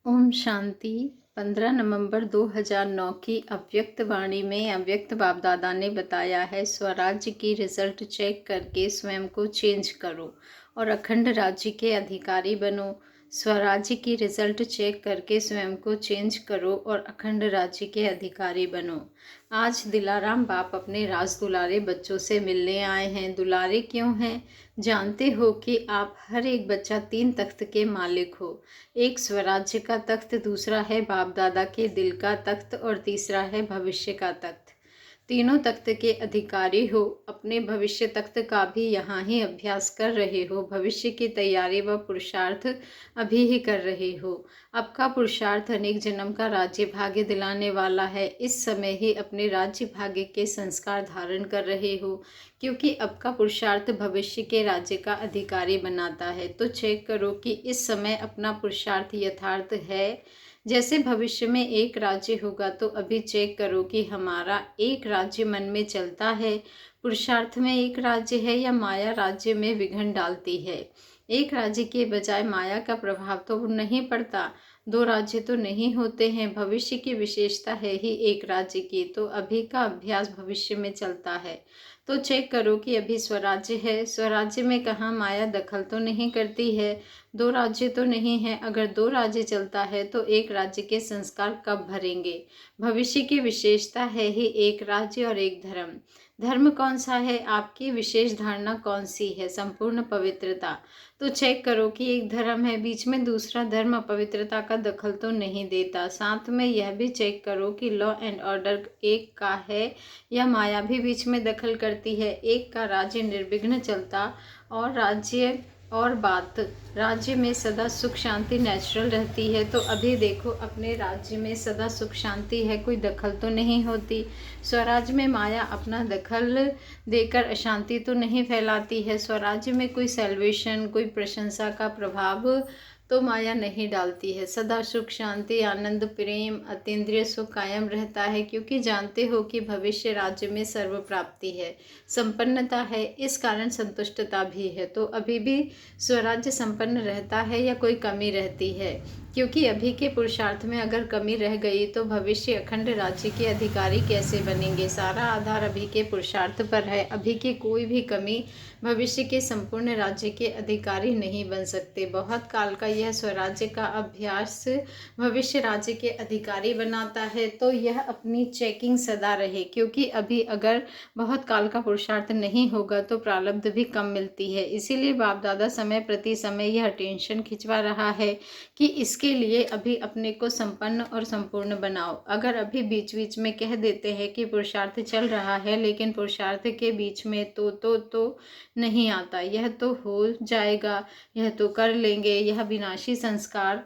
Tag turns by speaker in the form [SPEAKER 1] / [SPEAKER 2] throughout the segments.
[SPEAKER 1] ओम शांति। 15 नवंबर 2009 की अव्यक्त वाणी में अव्यक्त बाप दादा ने बताया है, स्वराज्य की रिजल्ट चेक करके स्वयं को चेंज करो और अखंड राज्य के अधिकारी बनो। स्वराज्य की रिजल्ट चेक करके स्वयं को चेंज करो और अखंड राज्य के अधिकारी बनो। आज दिलाराम बाप अपने राज दुलारे बच्चों से मिलने आए हैं। दुलारे क्यों हैं? जानते हो कि आप हर एक बच्चा 3 तख्त के मालिक हो। एक स्वराज्य का तख्त, दूसरा है बाप दादा के दिल का तख्त और तीसरा है भविष्य का तख्त। तीनों तख्त के अधिकारी हो। अपने भविष्य तख्त का भी यहाँ ही अभ्यास कर रहे हो। भविष्य की तैयारी व पुरुषार्थ अभी ही कर रहे हो। अब का पुरुषार्थ अनेक जन्म का राज्य भाग्य दिलाने वाला है। इस समय ही अपने राज्य भाग्य के संस्कार धारण कर रहे हो, क्योंकि अब का पुरुषार्थ भविष्य के राज्य का अधिकारी बनाता है। तो चेक करो कि इस समय अपना पुरुषार्थ यथार्थ है। जैसे भविष्य में एक राज्य होगा, तो अभी चेक करो कि हमारा एक राज्य मन में चलता है। पुरुषार्थ में एक राज्य है या माया राज्य में विघ्न डालती है। एक राज्य के बजाय माया का प्रभाव तो नहीं पड़ता। 2 राज्य तो नहीं होते हैं। भविष्य की विशेषता है ही एक राज्य की, तो अभी का अभ्यास भविष्य में चलता है। तो चेक करो कि अभी स्वराज्य है। स्वराज्य में कहाँ माया दखल तो नहीं करती है। 2 राज्य तो नहीं है। अगर 2 राज्य चलता है तो एक राज्य के संस्कार कब भरेंगे? भविष्य की विशेषता है ही एक राज्य और एक धर्म। धर्म कौन सा है? आपकी विशेष धारणा कौन सी है? संपूर्ण पवित्रता। तो चेक करो कि एक धर्म है, बीच में दूसरा धर्म अपवित्रता का दखल तो नहीं देता। साथ में यह भी चेक करो कि लॉ एंड ऑर्डर एक का है या माया भी बीच में दखल करती है। एक का राज्य निर्विघ्न चलता और बात राज्य में सदा सुख शांति नेचुरल रहती है। तो अभी देखो अपने राज्य में सदा सुख शांति है, कोई दखल तो नहीं होती। स्वराज्य में माया अपना दखल देकर अशांति तो नहीं फैलाती है। स्वराज्य में कोई सेल्वेशन, कोई प्रशंसा का प्रभाव तो माया नहीं डालती है। सदा सुख शांति आनंद प्रेम अतीन्द्रिय सुख कायम रहता है, क्योंकि जानते हो कि भविष्य राज्य में सर्व प्राप्ति है, संपन्नता है, इस कारण संतुष्टता भी है। तो अभी भी स्वराज्य संपन्न रहता है या कोई कमी रहती है? क्योंकि अभी के पुरुषार्थ में अगर कमी रह गई तो भविष्य अखंड राज्य के अधिकारी कैसे बनेंगे? सारा आधार अभी के पुरुषार्थ पर है। अभी की कोई भी कमी भविष्य के संपूर्ण राज्य के अधिकारी नहीं बन सकते। बहुत काल का यह स्वराज्य का अभ्यास भविष्य राज्य के अधिकारी बनाता है। तो यह अपनी चेकिंग सदा रहे, क्योंकि अभी अगर बहुत काल का पुरुषार्थ नहीं होगा तो प्रारब्ध भी कम मिलती है। इसीलिए बाप दादा समय प्रति समय यह टेंशन खिंचवा रहा है कि इसके लिए अभी अपने को संपन्न और संपूर्ण बनाओ। अगर अभी बीच बीच में कह देते हैं कि पुरुषार्थ चल रहा है, लेकिन पुरुषार्थ के बीच में तो नहीं आता, यह तो हो जाएगा, यह तो कर लेंगे, यह विनाशी संस्कार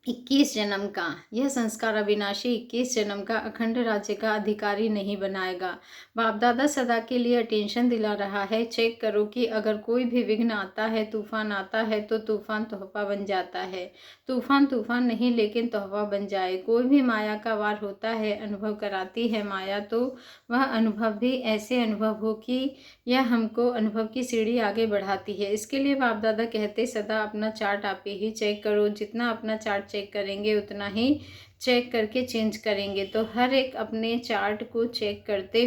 [SPEAKER 1] 21 जन्म का, यह संस्कार अविनाशी 21 जन्म का अखंड राज्य का अधिकारी नहीं बनाएगा। बाप दादा सदा के लिए टेंशन दिला रहा है। चेक करो कि अगर कोई भी विघ्न आता है, तूफान आता है, तो तूफान तोहफा बन जाता है। तूफान नहीं, लेकिन तोहफा बन जाए। कोई भी माया का वार होता है, अनुभव कराती है माया, तो वह अनुभव भी ऐसे अनुभव हो कि यह हमको अनुभव की सीढ़ी आगे बढ़ाती है। इसके लिए बाप दादा कहते सदा अपना चार्ट आप ही चेक करो। जितना अपना चार्ट चेक करेंगे उतना ही चेक करके चेंज करेंगे। तो हर एक अपने चार्ट को चेक करते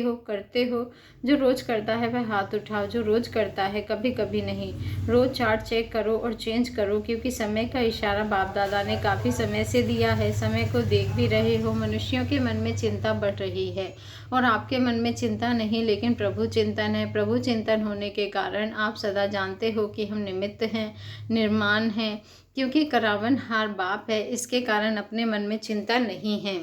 [SPEAKER 1] हो। जो रोज़ करता है वह हाथ उठाओ, जो रोज़ करता है कभी कभी नहीं। रोज़ चार्ट चेक करो और चेंज करो, क्योंकि समय का इशारा बाप दादा ने काफ़ी समय से दिया है। समय को देख भी रहे हो। मनुष्यों के मन में चिंता बढ़ रही है और आपके मन में चिंता नहीं, लेकिन प्रभु चिंतन है। प्रभु चिंतन होने के कारण आप सदा जानते हो कि हम निमित्त हैं, निर्माण हैं, क्योंकि करावन हार बाप है। इसके कारण अपने मन में चिंता नहीं है।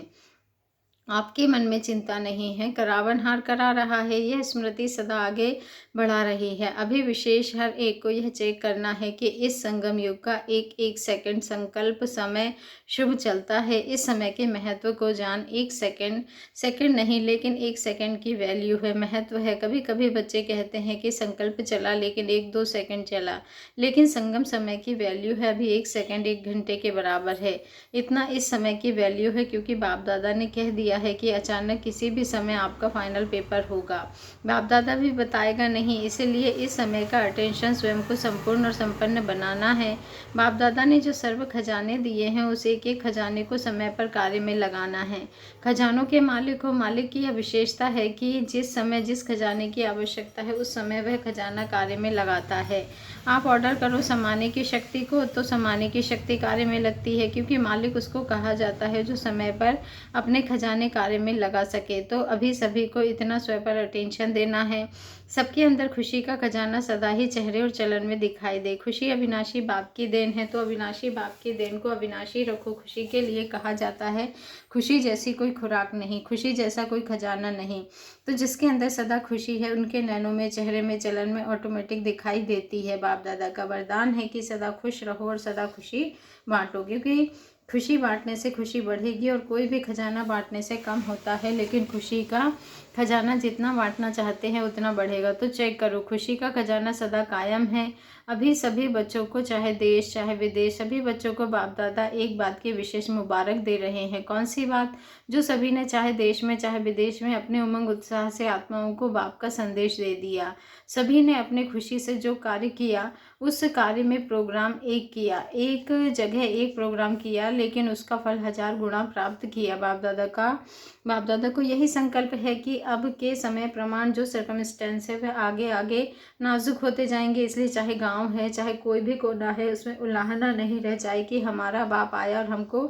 [SPEAKER 1] आपके मन में चिंता नहीं है, करावनहार करा रहा है। यह स्मृति सदा आगे बढ़ा रही है। अभी विशेष हर एक को यह चेक करना है कि इस संगम युग का एक एक सेकंड संकल्प समय शुभ चलता है। इस समय के महत्व को जान। एक सेकंड नहीं, लेकिन एक सेकंड की वैल्यू है, महत्व है। कभी कभी बच्चे कहते हैं कि संकल्प चला लेकिन 1-2 सेकंड चला, लेकिन संगम समय की वैल्यू है अभी 1 सेकंड 1 घंटे के बराबर है। इतना इस समय की वैल्यू है, क्योंकि बाप दादा ने कह दिया है कि अचानक किसी भी समय आपका फाइनल पेपर होगा। बाप दादा भी बताएगा नहीं, इसीलिए इस समय का अटेंशन स्वयं को संपूर्ण और संपन्न बनाना है। बाप दादा ने जो सर्व खजाने दिए हैं उस एक एक खजाने को समय पर कार्य में लगाना है। खजानों के मालिक हो, मालिक की यह विशेषता है कि जिस समय जिस खजाने की आवश्यकता है उस समय वह खजाना कार्य में लगाता है। आप ऑर्डर करो समाने की शक्ति को तो समाने की शक्ति कार्य में लगती है, क्योंकि मालिक उसको कहा जाता है जो समय पर अपने खजाने कार्य में लगा सके। तो अभी सभी को इतना स्वयं पर अटेंशन देना है। सबके अंदर खुशी का खजाना सदा ही चेहरे और चलन में दिखाई दे। खुशी अविनाशी बाप की देन है, तो अविनाशी बाप की देन को अविनाशी रखो। खुशी के लिए कहा जाता है खुशी जैसी कोई खुराक नहीं, खुशी जैसा कोई खजाना नहीं। तो जिसके अंदर सदा खुशी है उनके नैनों में, चेहरे में, चलन में ऑटोमेटिक दिखाई देती है। बाप दादा का वरदान है कि सदा खुश रहो और सदा खुशी बांटो, क्योंकि खुशी बांटने से खुशी बढ़ेगी और कोई भी खजाना बांटने से कम होता है, लेकिन खुशी का खजाना जितना बांटना चाहते हैं उतना बढ़ेगा। तो चेक करो, खुशी का खजाना सदा कायम है। अभी सभी बच्चों को, चाहे देश चाहे विदेश, सभी बच्चों को बाप दादा एक बात की विशेष मुबारक दे रहे हैं। कौन सी बात? जो सभी ने चाहे देश में चाहे विदेश में अपने उमंग उत्साह से आत्माओं को बाप का संदेश दे दिया। सभी ने अपने खुशी से जो कार्य किया उस कार्य में प्रोग्राम एक किया, एक जगह एक प्रोग्राम किया, लेकिन उसका फल 1000 गुना प्राप्त किया। बाप दादा को यही संकल्प है कि अब के समय प्रमाण जो सर्कमस्टेंस है वह आगे आगे नाजुक होते जाएंगे, इसलिए चाहे गांव है चाहे कोई भी कोना है उसमें उल्लाहना नहीं रह जाए कि हमारा बाप आया और हमको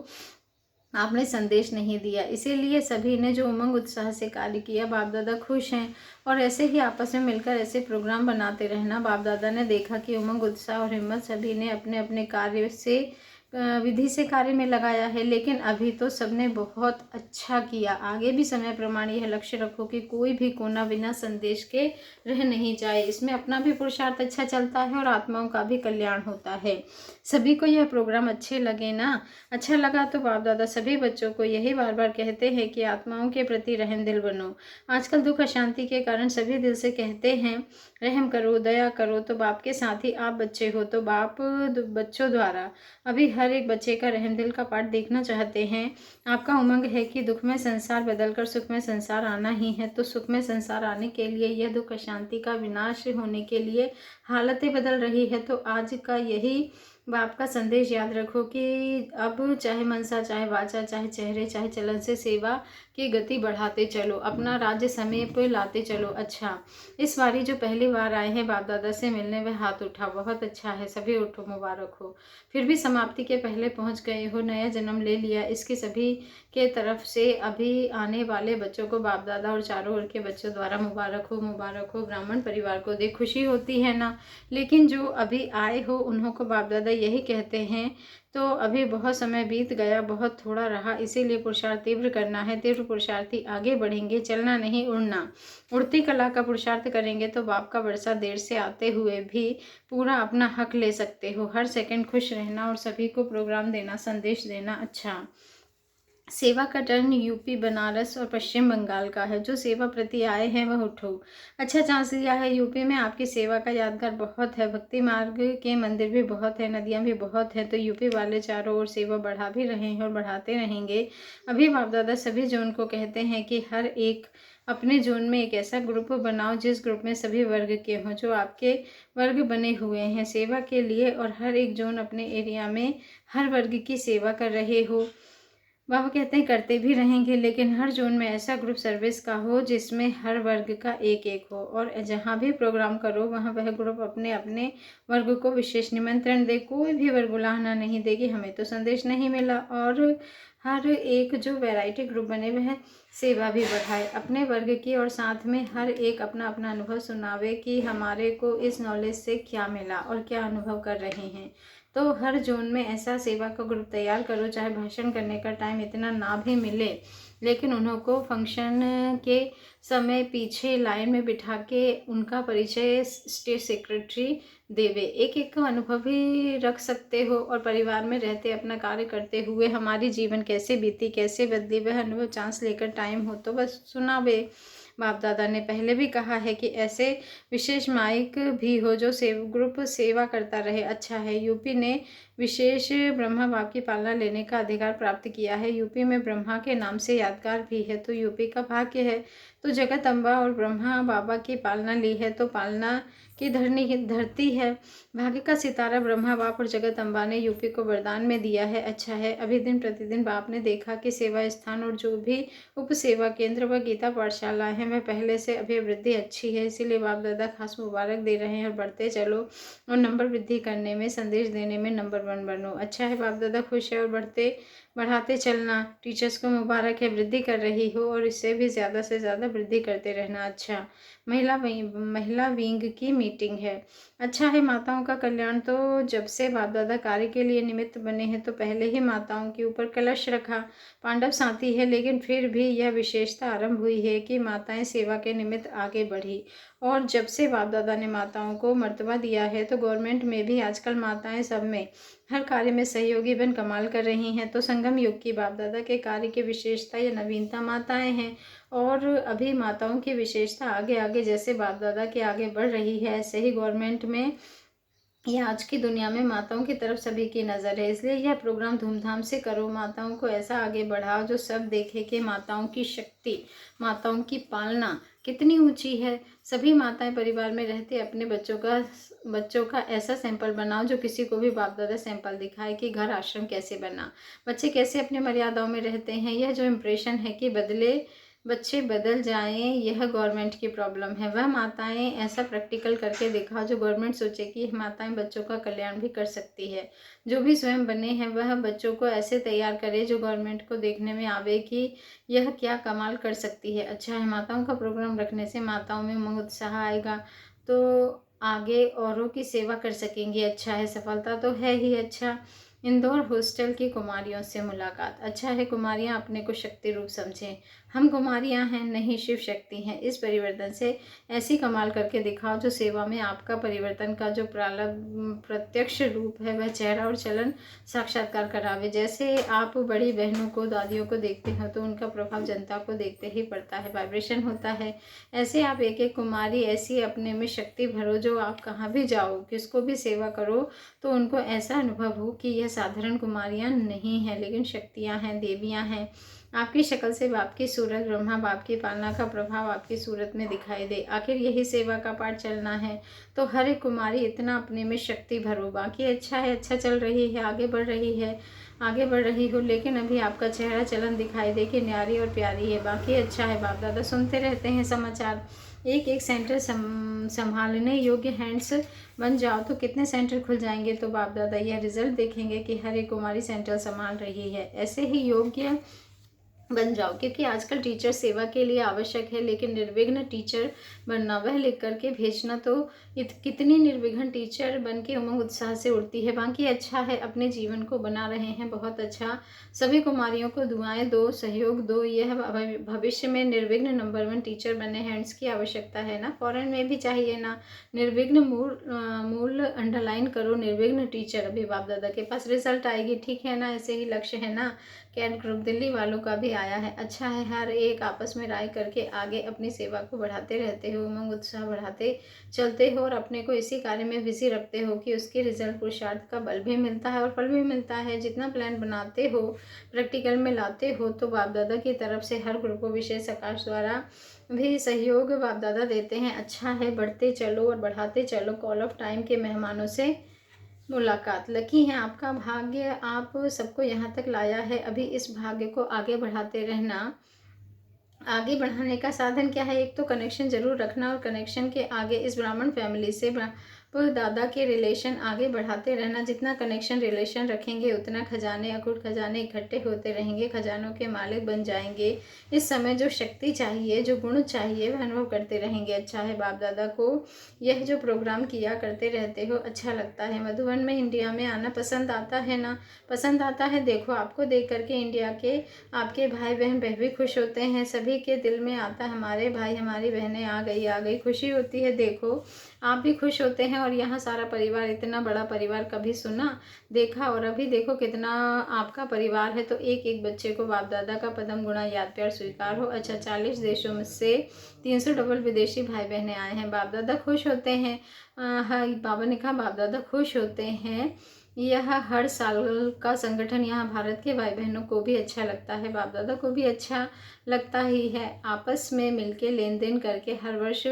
[SPEAKER 1] आपने संदेश नहीं दिया। इसीलिए सभी ने जो उमंग उत्साह से कार्य किया, बाप दादा खुश हैं। और ऐसे ही आपस में मिलकर ऐसे प्रोग्राम बनाते रहना। बाप दादा ने देखा कि उमंग उत्साह और हिम्मत सभी ने अपने अपने कार्य से विधि से कार्य में लगाया है, लेकिन अभी तो सबने बहुत अच्छा किया। आगे भी समय प्रमाण यह लक्ष्य रखो कि कोई भी कोना बिना संदेश के रह नहीं जाए। इसमें अपना भी पुरुषार्थ अच्छा चलता है और आत्माओं का भी कल्याण होता है। सभी को यह प्रोग्राम अच्छे लगे ना? अच्छा लगा तो बाप दादा सभी बच्चों को यही बार बार कहते हैं कि आत्माओं के प्रति रहम दिल बनो। आजकल दुख अशांति के कारण सभी दिल से कहते हैं रहम करो, दया करो। तो बाप के साथ ही आप बच्चे हो, तो बाप बच्चों द्वारा अभी हर एक बच्चे का रहम दिल का पाठ देखना चाहते हैं। आपका उमंग है कि दुख में संसार बदलकर सुख में संसार आना ही है, तो सुख में संसार आने के लिए, यह दुख अशांति का विनाश होने के लिए हालतें बदल रही है। तो आज का यही बाप का संदेश याद रखो कि अब चाहे मनसा चाहे वाचा चाहे चेहरे चाहे चलन से सेवा की गति बढ़ाते चलो, अपना राज्य समय पर लाते चलो। अच्छा, इस बारी जो पहली बार आए हैं बाप दादा से मिलने, वह हाथ उठा। बहुत अच्छा है, सभी उठो, मुबारक हो। फिर भी समाप्ति के पहले पहुंच गए हो, नया जन्म ले लिया, इसकी सभी के तरफ से अभी आने वाले बच्चों को बाप दादा और चारों ओर के बच्चों द्वारा मुबारक हो, मुबारक हो। ब्राह्मण परिवार को देख खुशी होती है ना, लेकिन जो अभी आए हो उन्हों को बाप दादा यही कहते हैं तो अभी बहुत समय बीत गया, बहुत थोड़ा रहा, इसीलिए पुरुषार्थ तीव्र करना है। तीव्र पुरुषार्थी आगे बढ़ेंगे, चलना नहीं उड़ना। उड़ती कला का पुरुषार्थ करेंगे तो बाप का वर्षा देर से आते हुए भी पूरा अपना हक ले सकते हो। हर सेकंड खुश रहना और सभी को प्रोग्राम देना, संदेश देना। अच्छा, सेवा का टर्न यूपी, बनारस और पश्चिम बंगाल का है। जो सेवा प्रति आए हैं वह उठो। अच्छा चांस लिया है। यूपी में आपकी सेवा का यादगार बहुत है, भक्ति मार्ग के मंदिर भी बहुत है, नदियाँ भी बहुत हैं। तो यूपी वाले चारों ओर सेवा बढ़ा भी रहे हैं और बढ़ाते रहेंगे। अभी बाप दादा सभी जोन को कहते हैं कि हर एक अपने जोन में एक ऐसा ग्रुप बनाओ जिस ग्रुप में सभी वर्ग के हों, जो आपके वर्ग बने हुए हैं सेवा के लिए, और हर एक जोन अपने एरिया में हर वर्ग की सेवा कर रहे हो। बाबा कहते हैं करते भी रहेंगे, लेकिन हर जोन में ऐसा ग्रुप सर्विस का हो जिसमें हर वर्ग का एक एक हो, और जहाँ भी प्रोग्राम करो वहाँ वह ग्रुप अपने अपने वर्ग को विशेष निमंत्रण दे। कोई भी वर्ग उलाहना नहीं देगी हमें तो संदेश नहीं मिला। और हर एक जो वैरायटी ग्रुप बने हुए हैं सेवा भी बढ़ाए अपने वर्ग की, और साथ में हर एक अपना अपना अनुभव सुनावे कि हमारे को इस नॉलेज से क्या मिला और क्या अनुभव कर रहे हैं। तो हर जोन में ऐसा सेवा का ग्रुप तैयार करो, चाहे भाषण करने का टाइम इतना ना भी मिले, लेकिन उन्हों को फंक्शन के समय पीछे लाइन में बिठा के उनका परिचय स्टेट सेक्रेटरी देवे। एक एक का अनुभव भी रख सकते हो, और परिवार में रहते अपना कार्य करते हुए हमारी जीवन कैसे बीती कैसे बदली वह अनुभव चांस लेकर टाइम हो तो बस सुनावे। बाप दादा ने पहले भी कहा है कि ऐसे विशेष माइक भी हो जो ग्रुप सेवा करता रहे। अच्छा है, यूपी ने विशेष ब्रह्मा बाप की पालना लेने का अधिकार प्राप्त किया है। यूपी में ब्रह्मा के नाम से यादगार भी है, तो यूपी का भाग्य है। तो जगत अम्बा और ब्रह्मा बाबा की पालना ली है, तो पालना की धरती है। भाग्य का सितारा ब्रह्मा बाप और जगत अम्बा ने यूपी को वरदान में दिया है। अच्छा है, अभी दिन प्रतिदिन बाप ने देखा कि सेवा स्थान और जो भी उप सेवा केंद्र व गीता पाठशाला है में पहले से अभिवृद्धि अच्छी है, इसीलिए बाप दादा खास मुबारक दे रहे हैं और बढ़ते चलो और नंबर वृद्धि करने में, संदेश देने में नंबर 1 बनो। अच्छा है, बाप दादा खुश है और बढ़ाते चलना। टीचर्स को मुबारक है, वृद्धि कर रही हो और इससे भी ज़्यादा से ज़्यादा वृद्धि करते रहना। अच्छा, महिला विंग की मीटिंग है। अच्छा है, माताओं का कल्याण। तो जब से बाप दादा कार्य के लिए निमित्त बने हैं तो पहले ही माताओं के ऊपर कलश रखा। पांडव साथी है, लेकिन फिर भी यह विशेषता आरंभ हुई है कि माताएं सेवा के निमित्त आगे बढ़ी। और जब से बाप दादा ने माताओं को मर्तबा दिया है तो गवर्नमेंट में भी आजकल माताएं सब में हर कार्य में सहयोगी बन कमाल कर रही हैं। तो संगम युग की बाप दादा के कार्य की विशेषता या नवीनता माताएं हैं। और अभी माताओं की विशेषता आगे आगे जैसे बाप दादा के आगे बढ़ रही है, ऐसे ही गवर्नमेंट में ये आज की दुनिया में माताओं की तरफ सभी की नज़र है। इसलिए यह प्रोग्राम धूमधाम से करो, माताओं को ऐसा आगे बढ़ाओ जो सब देखे कि माताओं की शक्ति, माताओं की पालना कितनी ऊंची है। सभी माताएं परिवार में रहते अपने बच्चों का ऐसा सैंपल बनाओ जो किसी को भी बाप दादा सैंपल दिखाए कि घर आश्रम कैसे बना, बच्चे कैसे अपने मर्यादाओं में रहते हैं। यह जो इम्प्रेशन है कि बच्चे बदल जाएं, यह गवर्नमेंट की प्रॉब्लम है। वह माताएं ऐसा प्रैक्टिकल करके दिखाओ जो गवर्नमेंट सोचे कि माताएं बच्चों का कल्याण भी कर सकती है। जो भी स्वयं बने हैं वह बच्चों को ऐसे तैयार करे जो गवर्नमेंट को देखने में आवे कि यह क्या कमाल कर सकती है। अच्छा है, माताओं का प्रोग्राम रखने से माताओं में उमंग उत्साह आएगा, तो आगे औरों की सेवा कर सकेंगी। अच्छा है, सफलता तो है ही। अच्छा, इंदौर हॉस्टल की कुमारियों से मुलाकात। अच्छा है, कुमारियां अपने को शक्ति रूप समझें। हम कुमारियां हैं, नहीं शिव शक्ति हैं। इस परिवर्तन से ऐसी कमाल करके दिखाओ जो सेवा में आपका परिवर्तन का जो प्रत्यक्ष रूप है वह चेहरा और चलन साक्षात्कार करावे। जैसे आप बड़ी बहनों को, दादियों को देखते हो तो उनका प्रभाव जनता को देखते ही पड़ता है, वाइब्रेशन होता है। ऐसे आप एक एक कुमारी ऐसी अपने में शक्ति भरो जो आप कहाँ भी जाओ, किसको भी सेवा करो तो उनको ऐसा अनुभव हो कि यह साधारण कुमारियां नहीं हैं, लेकिन शक्तियां हैं, देवियां हैं। आपकी शक्ल से बाप की सूरत, ब्रह्मा बाप की पालना का प्रभाव आपकी सूरत में दिखाई दे। आखिर यही सेवा का पाठ चलना है, तो हर एक कुमारी इतना अपने में शक्ति भरो। बाकी अच्छा है, अच्छा चल रही है, आगे बढ़ रही हो, लेकिन अभी आपका चेहरा चलन दिखाई दे कि न्यारी और प्यारी है। बाकी अच्छा है, बाप दादा सुनते रहते हैं समाचार। एक एक सेंटर संभालने योग्य हैंड्स बन जाओ तो कितने सेंटर खुल जाएंगे। तो बाप दादा यह रिजल्ट देखेंगे कि हर एक कुमारी सेंटर संभाल रही है। ऐसे ही योग्य बन जाओ, क्योंकि आजकल टीचर सेवा के लिए आवश्यक है, लेकिन निर्विघ्न टीचर बनना, वह लिख करके भेजना, तो कितनी निर्विघ्न टीचर बन के उमंग उत्साह से उड़ती है। बाकी अच्छा है, अपने जीवन को बना रहे हैं, बहुत अच्छा। सभी कुमारियों को दुआएं दो, सहयोग दो। यह भविष्य में निर्विघ्न नंबर 1 टीचर बने। हैंड्स की आवश्यकता है ना, फॉरेन में भी चाहिए ना। निर्विघ्न मूल अंडरलाइन करो, निर्विघ्न टीचर। अभी बाप दादा के पास रिजल्ट आएगी, ठीक है ना। ऐसे ही लक्ष्य है ना। कैट ग्रुप दिल्ली वालों का भी आया है। अच्छा है, हर एक आपस में राय करके आगे अपनी सेवा को बढ़ाते रहते हो, उमंग उत्साह बढ़ाते चलते हो और अपने को इसी कार्य में बिजी रखते हो कि उसके रिजल्ट पुरुषार्थ का बल भी मिलता है और फल भी मिलता है। जितना प्लान बनाते हो, प्रैक्टिकल में लाते हो, तो बाप दादा की तरफ से हर ग्रुप को विशेष आकाश द्वारा भी सहयोग बाप दादा देते हैं। अच्छा है, बढ़ते चलो और बढ़ाते चलो। कॉल ऑफ टाइम के मेहमानों से मुलाकात। लकी है आपका भाग्य, आप सबको यहाँ तक लाया है। अभी इस भाग्य को आगे बढ़ाते रहना। आगे बढ़ाने का साधन क्या है? एक तो कनेक्शन जरूर रखना और कनेक्शन के आगे इस ब्राह्मण फैमिली से दादा के रिलेशन आगे बढ़ाते रहना। जितना कनेक्शन रिलेशन रखेंगे उतना खजाने, अकुट खजाने इकट्ठे होते रहेंगे, खजानों के मालिक बन जाएंगे। इस समय जो शक्ति चाहिए, जो गुण चाहिए, वह अनुभव करते रहेंगे। अच्छा है, बाप दादा को यह जो प्रोग्राम किया करते रहते हो, अच्छा लगता है। मधुबन में इंडिया में आना पसंद आता है ना? पसंद आता है। देखो, आपको देख करके इंडिया के आपके भाई बहन भी खुश होते हैं। सभी के दिल में आता है हमारे भाई हमारी बहनें आ गई, खुशी होती है। देखो, आप भी खुश होते हैं। और यहाँ सारा परिवार, इतना बड़ा परिवार कभी सुना देखा? और अभी देखो कितना आपका परिवार है। तो एक एक बच्चे को बाप दादा का पदम गुणा याद प्यार स्वीकार हो। अच्छा, 40 देशों में से 300 डबल विदेशी भाई बहनें आए हैं। बाप दादा खुश होते हैं। हाँ, बाबा ने कहा बाप दादा खुश होते हैं। यह हर साल का संगठन यहाँ भारत के भाई बहनों को भी अच्छा लगता है, बाप दादा को भी अच्छा लगता ही है। आपस में मिलके लेन देन करके हर वर्ष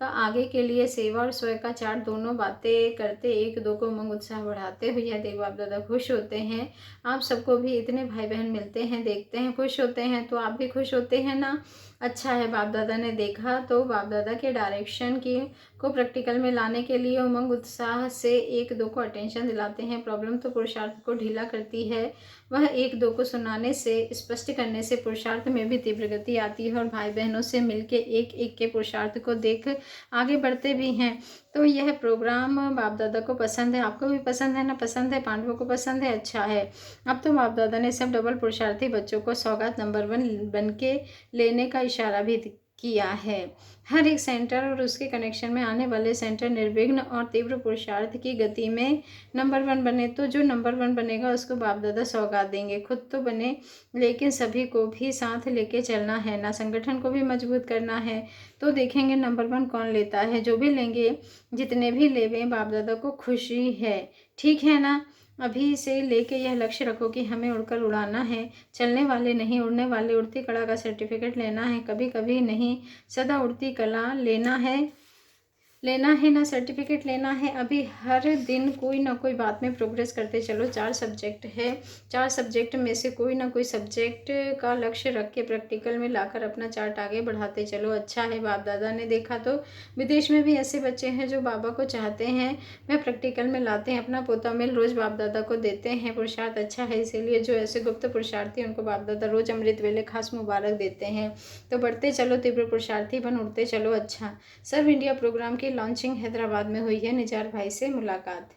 [SPEAKER 1] का आगे के लिए सेवा और स्वयं का चार्ट दोनों बातें करते एक दो को उमंग उत्साह बढ़ाते हुए यह देख बाप दादा खुश होते हैं। आप सबको भी इतने भाई बहन मिलते हैं, देखते हैं, खुश होते हैं, तो आप भी खुश होते हैं ना। अच्छा है, बाप दादा ने देखा तो बाप दादा के डायरेक्शन की को प्रैक्टिकल में लाने के लिए उमंग उत्साह से एक दो को अटेंशन दिलाते हैं। प्रॉब्लम तो पुरुषार्थ को ढीला करती है, वह एक दो को सुनाने से, स्पष्ट करने से पुरुषार्थ में भी तीव्र गति आती है और भाई बहनों से मिलके एक एक के पुरुषार्थ को देख आगे बढ़ते भी हैं। तो यह प्रोग्राम बाप दादा को पसंद है, आपको भी पसंद है ना? पसंद है, पांडवों को पसंद है, अच्छा है। अब तो बाप दादा ने सब डबल पुरुषार्थी बच्चों को सौगात नंबर 1 बन के लेने का इशारा भी किया है। हर एक सेंटर और उसके कनेक्शन में आने वाले सेंटर निर्विघ्न और तीव्र पुरुषार्थ की गति में नंबर 1 बने, तो जो नंबर 1 बनेगा उसको बाप दादा सौगात देंगे। खुद तो बने, लेकिन सभी को भी साथ लेके चलना है ना, संगठन को भी मजबूत करना है। तो देखेंगे नंबर 1 कौन लेता है। जो भी लेंगे, जितने भी लेवे, बाप दादा को खुशी है, ठीक है ना। अभी से लेके यह लक्ष्य रखो कि हमें उड़कर उड़ाना है, चलने वाले नहीं उड़ने वाले उड़ती कला का सर्टिफिकेट लेना है, कभी कभी नहीं सदा उड़ती कला लेना है ना, सर्टिफिकेट लेना है। अभी हर दिन कोई ना कोई बात में प्रोग्रेस करते चलो। 4 सब्जेक्ट है, 4 सब्जेक्ट में से कोई ना कोई सब्जेक्ट का लक्ष्य रख के प्रैक्टिकल में लाकर अपना चार्ट आगे बढ़ाते चलो। अच्छा है, बाप दादा ने देखा तो विदेश में भी ऐसे बच्चे हैं जो बाबा को चाहते हैं, वह प्रैक्टिकल में लाते हैं, अपना पोता मेल रोज बाप दादा को देते हैं। पुरुषार्थ अच्छा है, इसीलिए जो ऐसे गुप्त पुरुषार्थी उनको बाप दादा रोज अमृत वेले खास मुबारक देते हैं। तो बढ़ते चलो, तीव्र पुरुषार्थी बन उड़ते चलो। अच्छा, सर्व इंडिया प्रोग्राम की लॉन्चिंग हैदराबाद में हुई है। निजार भाई से मुलाकात,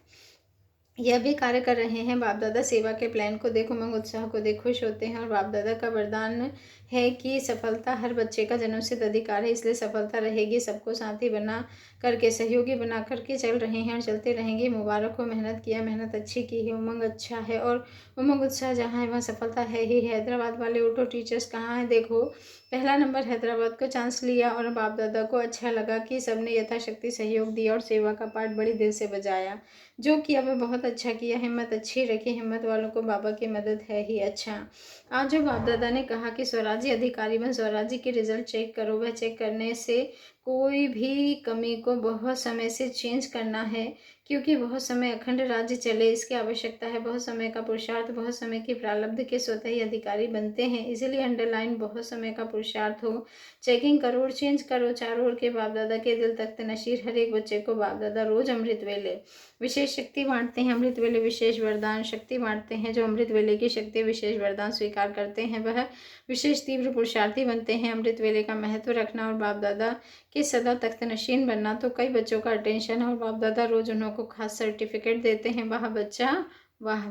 [SPEAKER 1] यह भी कार्य कर रहे हैं। बाप दादा सेवा के प्लान को देख, उमंग उत्साह को देख खुश होते हैं और बाप दादा का वरदान है कि सफलता हर बच्चे का जन्मसिद्ध अधिकार है, इसलिए सफलता रहेगी। सबको साथी बना करके, सहयोगी बना करके चल रहे हैं और चलते रहेंगे। मुबारक हो, मेहनत किया, मेहनत अच्छी की है, उमंग अच्छा है और उमंग उत्साह जहाँ है वहाँ सफलता है ही। हैदराबाद वाले ऑटो टीचर्स कहाँ हैं? देखो, पहला नंबर हैदराबाद को चांस लिया और बाप दादा को अच्छा लगा कि सबने यथाशक्ति सहयोग दिया और सेवा का पाठ बड़ी दिल से बजाया। जो किया वह बहुत अच्छा किया, हिम्मत अच्छी रखी, हिम्मत वालों को बाबा की मदद है ही। अच्छा, आज जो बाप दादा ने कहा कि स्वराज्य अधिकारी बन, स्वराज्य के रिजल्ट चेक करो, वह चेक करने से कोई भी कमी को बहुत समय से चेंज करना है, क्योंकि बहुत समय अखंड राज्य चले इसकी आवश्यकता है। बहुत समय का पुरुषार्थ, बहुत समय की प्रारब्ध के स्वतः ही अधिकारी बनते हैं, इसीलिए अंडरलाइन बहुत समय का पुरुषार्थ हो। चेकिंग करो और चेंज करो। चारों ओर के बाप दादा के दिल तख्त नशीर, हर एक बच्चे को बाप दादा रोज अमृत वेले विशेष शक्ति बांटते हैं। अमृत वेले विशेष वरदान शक्ति बांटते हैं। जो अमृत वेले की शक्ति विशेष वरदान स्वीकार करते हैं वह विशेष तीव्र पुरुषार्थी बनते हैं। अमृत वेले का महत्व रखना और बाप दादा के सदा तख्त नशीन बनना तो कई बच्चों का अटेंशन है और बाप दादा रोज उनको खास सर्टिफिकेट देते हैं। वाह बच्चा वाह।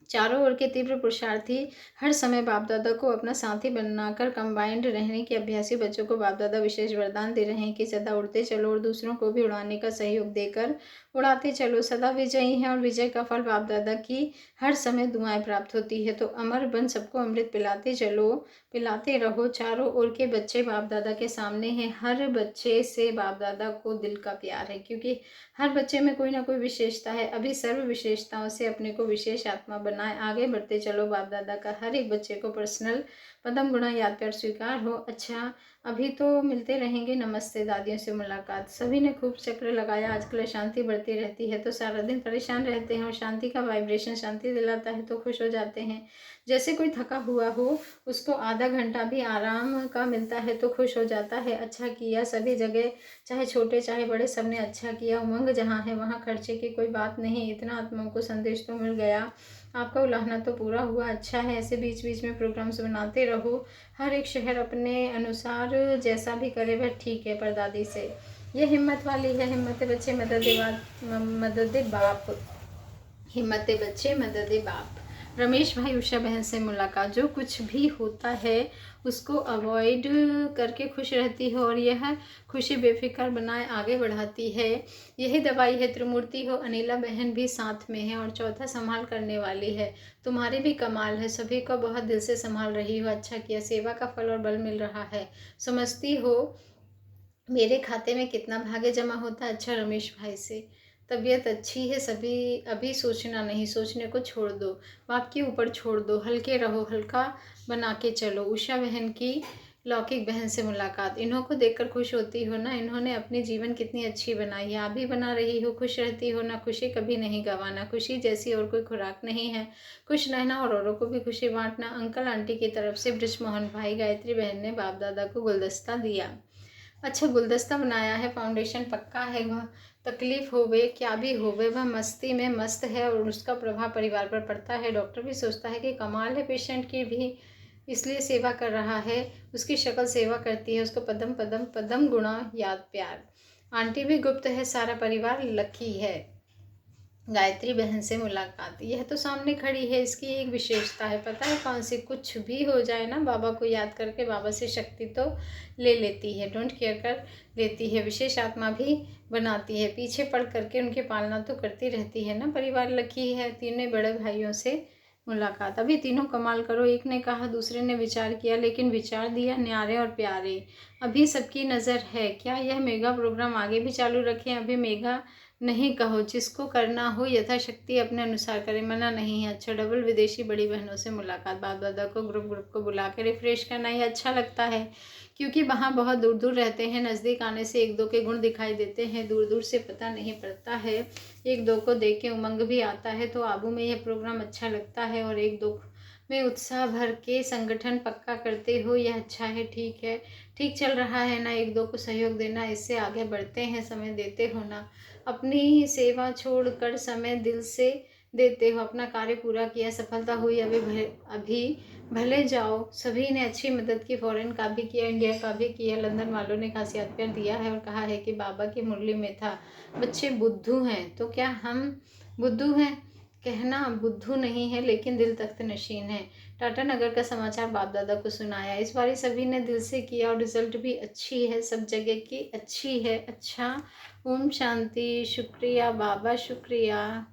[SPEAKER 1] चारों ओर के तीव्र पुरुषार्थी हर समय बाप दादा को अपना साथी बनाकर कंबाइंड रहने के अभ्यासी बच्चों को बाप दादा विशेष वरदान दे रहे हैं कि सदा उड़ते चलो और दूसरों को भी उड़ाने का सहयोग देकर उड़ाते चलो। सदा विजयी हैं और विजय का फल बाप दादा की हर समय दुआएं प्राप्त होती है। तो अमर बन, सबको अमृत पिलाते चलो, पिलाते रहो। चारों ओर के बच्चे बाप दादा के सामने हैं। हर बच्चे से बाप दादा को दिल का प्यार है, क्योंकि हर बच्चे में कोई ना कोई विशेषता है। अभी सर्व विशेषताओं से अपने को विशेष आत्मा बनाए आगे बढ़ते चलो। बाप दादा का हर एक बच्चे को पर्सनल पदम गुणा याद कर स्वीकार हो। अच्छा, अभी तो मिलते रहेंगे। नमस्ते, दादियों से मुलाकात। सभी ने खूब चक्र लगाया। आजकल अशांति बढ़ती रहती है तो सारा दिन परेशान रहते हैं और शांति का वाइब्रेशन शांति दिलाता है तो खुश हो जाते हैं। जैसे कोई थका हुआ हो, उसको आधा घंटा भी आराम का मिलता है तो खुश हो जाता है। अच्छा किया, सभी जगह चाहे छोटे चाहे बड़े सबने अच्छा किया। उमंग जहाँ है वहाँ खर्चे की कोई बात नहीं। इतना आत्माओं को संदेश तो मिल गया, आपका उलाहना तो पूरा हुआ। अच्छा है, ऐसे बीच बीच में प्रोग्राम्स बनाते रहो। हर एक शहर अपने अनुसार जैसा भी करे वह ठीक है। परदादी से ये हिम्मत वाली है। हिम्मत बच्चे मदद बाप, हिम्मत बच्चे मदद बाप। रमेश भाई उषा बहन से मुलाकात, जो कुछ भी होता है उसको अवॉइड करके खुश रहती है और यह खुशी बेफिक्र बनाए आगे बढ़ाती है। यही दवाई है। त्रिमूर्ति हो, अनिला बहन भी साथ में है और चौथा संभाल करने वाली है। तुम्हारी भी कमाल है, सभी को बहुत दिल से संभाल रही हो। अच्छा किया, सेवा का फल और बल मिल रहा है। समझती हो मेरे खाते में कितना भाग्य जमा होता है। अच्छा, रमेश भाई से तबीयत अच्छी है, सभी अभी सोचना नहीं, सोचने को छोड़ दो, बाप के ऊपर छोड़ दो, हल्के रहो, हल्का बना के चलो। उषा बहन की लौकिक बहन से मुलाकात। इन्हों को देखकर खुश होती हो ना, इन्होंने अपनी जीवन कितनी अच्छी बनाई है, आप भी बना रही हो, खुश रहती हो ना। खुशी कभी नहीं गंवाना, खुशी जैसी और कोई खुराक नहीं है। खुश रहना और औरों को भी खुशी बांटना। अंकल आंटी की तरफ से बृजमोहन भाई। गायत्री बहन ने बाप दादा को गुलदस्ता दिया। अच्छा गुलदस्ता बनाया है, फाउंडेशन पक्का है, वह तकलीफ होवे क्या भी होवे वह मस्ती में मस्त है और उसका प्रभाव परिवार पर पड़ता है। डॉक्टर भी सोचता है कि कमाल है, पेशेंट की भी इसलिए सेवा कर रहा है, उसकी शक्ल सेवा करती है, उसको पदम पदम पदम गुणा याद प्यार। आंटी भी गुप्त है, सारा परिवार लकी है। गायत्री बहन से मुलाकात। यह तो सामने खड़ी है, इसकी एक विशेषता है, पता है कौन सी? कुछ भी हो जाए ना, बाबा को याद करके बाबा से शक्ति तो ले लेती है, डोंट केयर कर लेती है, विशेष आत्मा भी बनाती है, पीछे पड़ करके उनकी पालना तो करती रहती है ना। परिवार लकी है। तीनों बड़े भाइयों से मुलाकात। अभी तीनों कमाल करो, एक ने कहा, दूसरे ने विचार किया, लेकिन विचार दिया न्यारे और प्यारे। अभी सबकी नज़र है, क्या यह मेगा प्रोग्राम आगे भी चालू रखें? अभी मेगा नहीं कहो, जिसको करना हो यथाशक्ति अपने अनुसार करे, मना नहीं है। अच्छा डबल विदेशी बड़ी बहनों से मुलाकात। बाप दादा को ग्रुप को बुला के रिफ्रेश करना ही अच्छा लगता है, क्योंकि वहाँ बहुत दूर दूर रहते हैं, नज़दीक आने से एक दो के गुण दिखाई देते हैं, दूर दूर से पता नहीं पड़ता है। एक दो को देख के उमंग भी आता है, तो आबू में यह प्रोग्राम अच्छा लगता है। और एक दो में उत्साह भर के संगठन पक्का करते हो, यह अच्छा है, ठीक है, ठीक चल रहा है ना। एक दो को सहयोग देना, इससे आगे बढ़ते हैं, समय देते हो ना। अपनी सेवा छोड़कर समय दिल से देते हो, अपना कार्य पूरा किया, सफलता हुई, अभी भले जाओ। सभी ने अच्छी मदद की, फॉरेन का भी किया, इंडिया का भी किया, लंदन वालों ने खासियत प्यार दिया है और कहा है कि बाबा की मुरली में था, बच्चे बुद्धू हैं। तो क्या हम बुद्धू हैं? कहना बुद्धू नहीं है, लेकिन दिल तख्त नशीन है। टाटा नगर का समाचार बाप दादा को सुनाया। इस बार सभी ने दिल से किया और रिजल्ट भी अच्छी है, सब जगह की अच्छी है। अच्छा, ओम शांति। शुक्रिया बाबा, शुक्रिया।